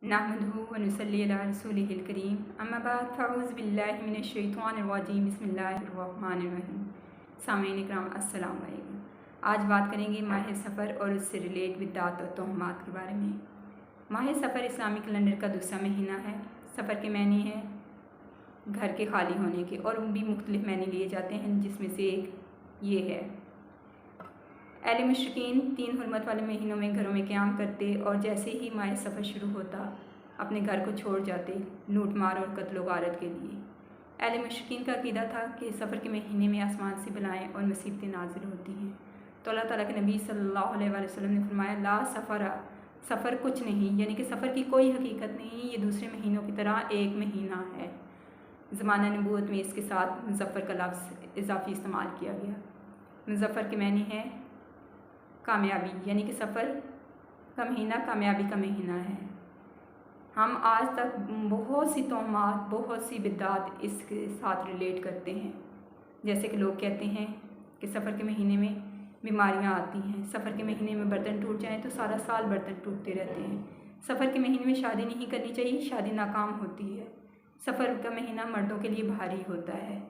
नहमदुहु व नुसल्ली अला रसूलिहिल करीम अम्मा बाद फ़अऊज़ु बिल्लाहि मिनश शैतानिर रजीम बिस्मिल्लाहिर रहमानिर रहीम। सामीन इकराम अस्सलाम वालेकुम। आज बात करेंगे माह सफ़र और उससे रिलेट बिदअत और तोहमात के बारे में। माह सफ़र इस्लामी कैलेंडर का दूसरा महीना है। सफ़र के मानी है घर के खाली होने के, और भी मुख्तलिफ मानी लिए जाते हैं, जिसमें से एक ये है। अहले मुशरिकीन 3 हुर्मत वाले महीनों में घरों में क़याम करते और जैसे ही माह सफ़र शुरू होता अपने घर को छोड़ जाते लूट मार और कत्ल गारत के लिए। अहले मुशरिकीन का अक़ीदा था कि सफ़र के महीने में आसमान से बलाएँ और मुसीबतें नाज़िल होती हैं। तो अल्लाह ताला के नबी सल्लल्लाहु अलैहि वसल्लम ने फरमाया, ला सफ़र कुछ नहीं, यानी कि सफ़र की कोई हकीकत नहीं, ये दूसरे महीनों की तरह एक महीना है। ज़माना नबूवत में इसके साथ मुज़फ़्फ़र का लफ्ज़ इजाफ़ी इस्तेमाल किया गया। मुज़फ़्फ़र के मानी है कामयाबी, यानी कि सफ़र का महीना कामयाबी का महीना है। हम आज तक बहुत सी तोहमात, बहुत सी बिदअत इसके साथ रिलेट करते हैं। जैसे कि लोग कहते हैं कि सफ़र के महीने में बीमारियां आती हैं, सफ़र के महीने में बर्तन टूट जाएं तो सारा साल बर्तन टूटते रहते हैं, सफ़र के महीने में शादी नहीं करनी चाहिए, शादी नाकाम होती है, सफ़र का महीना मर्दों के लिए भारी होता है।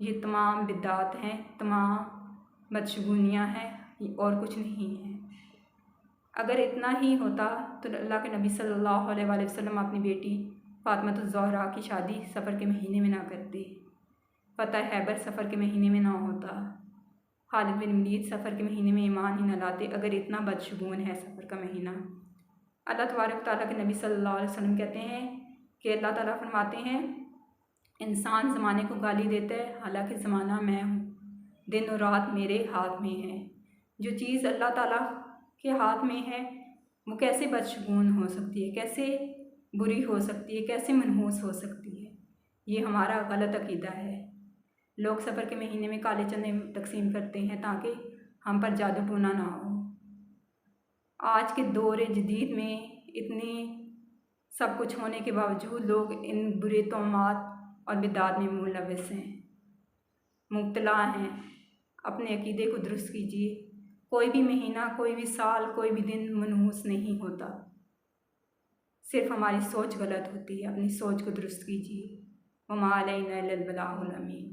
ये तमाम बिदअत हैं, तमाम बदशगुनियाँ हैं और कुछ नहीं है। अगर इतना ही होता तो अल्लाह के नबी सल्लल्लाहु अलैहि वसल्लम अपनी बेटी फातिमा ज़हरा की शादी सफ़र के महीने में ना करते, फतह खैबर सफ़र के महीने में ना होता, खालिद बिन वलीद सफ़र के महीने में ईमान ही ना लाते। अगर इतना बदशगुन है सफ़र का महीना। अल्लाह तबारक तआला के नबी सल्लल्लाहु अलैहि वसल्लम कहते हैं कि अल्लाह ताला फरमाते हैं, इंसान ज़माने को गाली देता है, हालांकि ज़माना मैं हूँ, दिन और रात मेरे हाथ में है। जो चीज़ अल्लाह ताला के हाथ में है वो कैसे बदशगुन हो सकती है, कैसे बुरी हो सकती है, कैसे मनहूस हो सकती है। ये हमारा गलत अक़ीदा है। लोग सफ़र के महीने में काले चने तकसीम करते हैं ताकि हम पर जादू टोना ना हो। आज के दौर जदीद में इतनी सब कुछ होने के बावजूद लोग इन बुरे तोहमात और बिदअत में मुलव्वस हैं, मुब्तला हैं। अपने अक़ीदे को दुरुस्त कीजिए। कोई भी महीना, कोई भी साल, कोई भी दिन मनहूस नहीं होता, सिर्फ हमारी सोच गलत होती है। अपनी सोच को दुरुस्त कीजिए। वमा अलैना इल्लल बलागुल अमीन।